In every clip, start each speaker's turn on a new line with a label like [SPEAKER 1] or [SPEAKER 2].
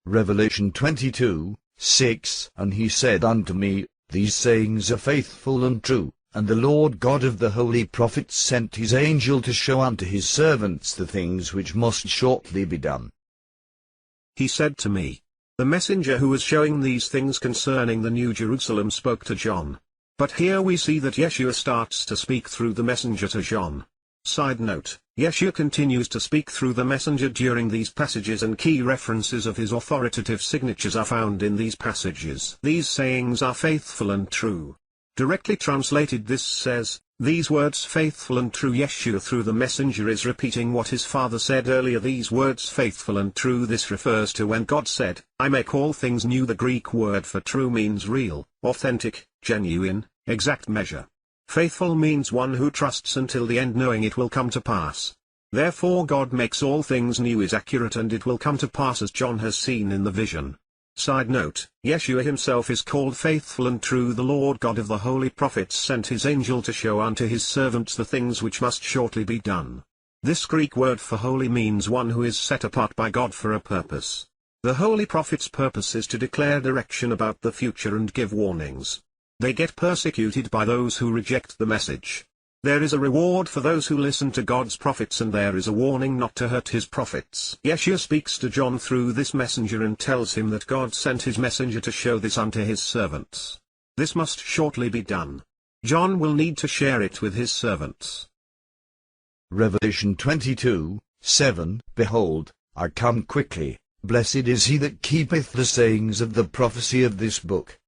[SPEAKER 1] Revelation 22:6. And he said unto me, These sayings are faithful and true, and the Lord God of the holy prophets sent his angel to show unto his servants the things which must shortly be done.
[SPEAKER 2] He said to me, the messenger who was showing these things concerning the New Jerusalem spoke to John. But here we see that Yeshua starts to speak through the messenger to John. Side note, Yeshua continues to speak through the messenger during these passages, and key references of his authoritative signatures are found in these passages. These sayings are faithful and true. Directly translated, this says, these words faithful and true. Yeshua through the messenger is repeating what his father said earlier. These words faithful and true, this refers to when God said, I make all things new. The Greek word for true means real, authentic, genuine, exact measure. Faithful means one who trusts until the end, knowing it will come to pass. Therefore God makes all things new is accurate, and it will come to pass as John has seen in the vision. Side note, Yeshua himself is called faithful and true. The Lord God of the holy prophets sent his angel to show unto his servants the things which must shortly be done. This Greek word for holy means one who is set apart by God for a purpose. The holy prophets' purpose is to declare direction about the future and give warnings. They get persecuted by those who reject the message. There is a reward for those who listen to God's prophets, and there is a warning not to hurt his prophets. Yeshua speaks to John through this messenger and tells him that God sent his messenger to show this unto his servants. This must shortly be done. John will need to share it with his servants.
[SPEAKER 1] Revelation 22:7. Behold, I come quickly. Blessed is he that keepeth the sayings of the prophecy of this book.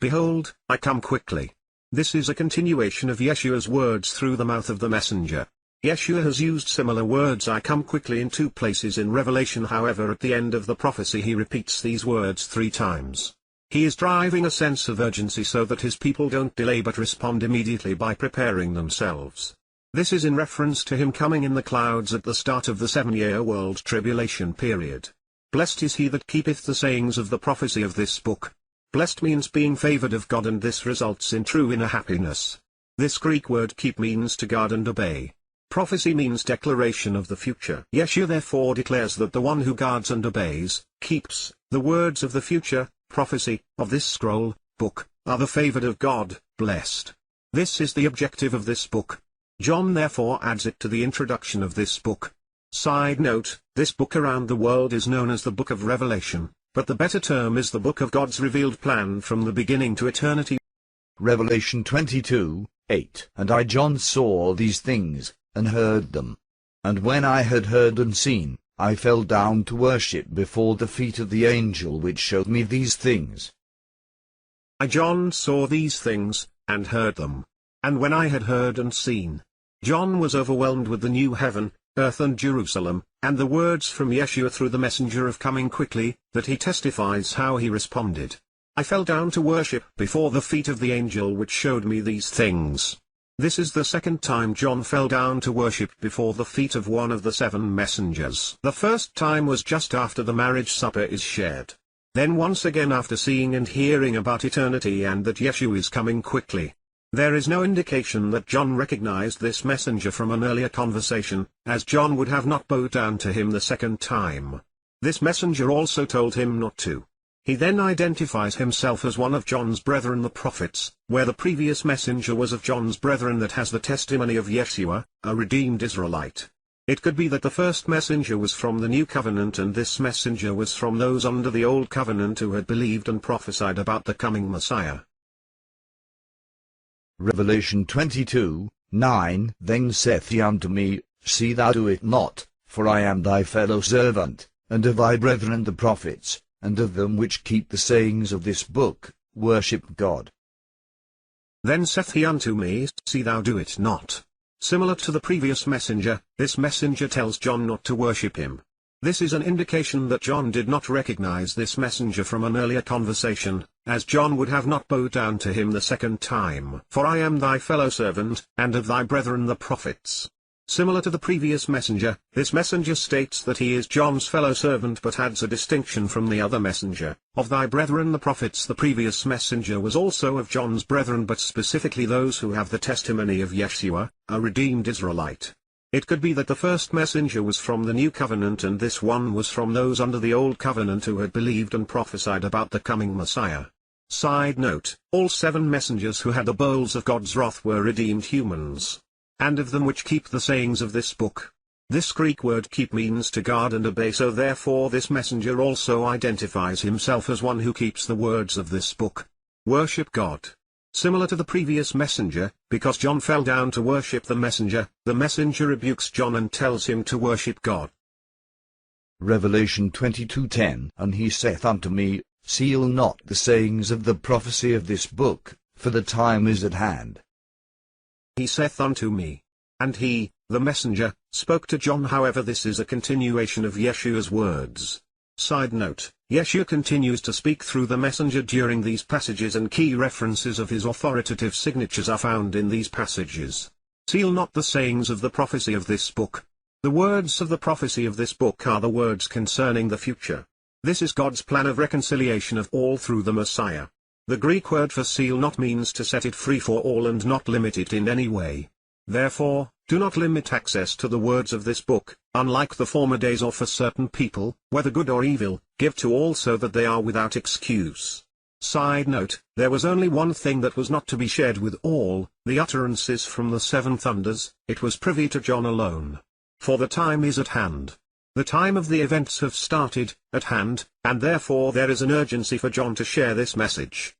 [SPEAKER 2] Behold, I come quickly. This is a continuation of Yeshua's words through the mouth of the messenger. Yeshua has used similar words, I come quickly, in 2 places in Revelation. However, at the end of the prophecy he repeats these words 3 times. He is driving a sense of urgency so that his people don't delay but respond immediately by preparing themselves. This is in reference to him coming in the clouds at the start of the 7-year world tribulation period. Blessed is he that keepeth the sayings of the prophecy of this book. Blessed means being favored of God, and this results in true inner happiness. This Greek word keep means to guard and obey. Prophecy means declaration of the future. Yeshua therefore declares that the one who guards and obeys, keeps, the words of the future, prophecy, of this scroll, book, are the favored of God, blessed. This is the objective of this book. John therefore adds it to the introduction of this book. Side note, this book around the world is known as the Book of Revelation. But the better term is the book of God's revealed plan from the beginning to eternity.
[SPEAKER 1] Revelation 22:8. And I John saw these things, and heard them. And when I had heard and seen, I fell down to worship before the feet of the angel which showed me these things.
[SPEAKER 2] I John saw these things, and heard them. And when I had heard and seen, John was overwhelmed with the new heaven, earth and Jerusalem, and the words from Yeshua through the messenger of coming quickly, that he testifies how he responded. I fell down to worship before the feet of the angel which showed me these things. This is the second time John fell down to worship before the feet of one of the 7 messengers. The first time was just after the marriage supper is shared. Then once again after seeing and hearing about eternity and that Yeshua is coming quickly. There is no indication that John recognized this messenger from an earlier conversation, as John would have not bowed down to him the second time. This messenger also told him not to. He then identifies himself as one of John's brethren the prophets, where the previous messenger was of John's brethren that has the testimony of Yeshua, a redeemed Israelite. It could be that the first messenger was from the new covenant and this messenger was from those under the old covenant who had believed and prophesied about the coming Messiah.
[SPEAKER 1] Revelation 22:9. Then saith he unto me, See thou do it not, for I am thy fellow servant, and of thy brethren the prophets, and of them which keep the sayings of this book, worship God.
[SPEAKER 2] Then saith he unto me, See thou do it not. Similar to the previous messenger, this messenger tells John not to worship him. This is an indication that John did not recognize this messenger from an earlier conversation, as John would have not bowed down to him the second time. For I am thy fellow servant, and of thy brethren the prophets. Similar to the previous messenger, this messenger states that he is John's fellow servant but adds a distinction from the other messenger. Of thy brethren the prophets. The previous messenger was also of John's brethren but specifically those who have the testimony of Yeshua, a redeemed Israelite. It could be that the first messenger was from the new covenant and this one was from those under the old covenant who had believed and prophesied about the coming Messiah. Side note, all 7 messengers who had the bowls of God's wrath were redeemed humans. And of them which keep the sayings of this book. This Greek word keep means to guard and obey, so therefore this messenger also identifies himself as one who keeps the words of this book. Worship God. Similar to the previous messenger, because John fell down to worship the messenger rebukes John and tells him to worship God.
[SPEAKER 1] Revelation 22:10 And he saith unto me, Seal not the sayings of the prophecy of this book, for the time is at hand.
[SPEAKER 2] He saith unto me. And he, the messenger, spoke to John. However, this is a continuation of Yeshua's words. Side note, Yeshua continues to speak through the messenger during these passages, and key references of his authoritative signatures are found in these passages. Seal not the sayings of the prophecy of this book. The words of the prophecy of this book are the words concerning the future. This is God's plan of reconciliation of all through the Messiah. The Greek word for seal not means to set it free for all and not limit it in any way. Therefore, do not limit access to the words of this book, unlike the former days, or for certain people, whether good or evil, give to all so that they are without excuse. Side note, there was only one thing that was not to be shared with all, the utterances from the 7 thunders. It was privy to John alone. For the time is at hand. The time of the events have started, at hand, and therefore there is an urgency for John to share this message.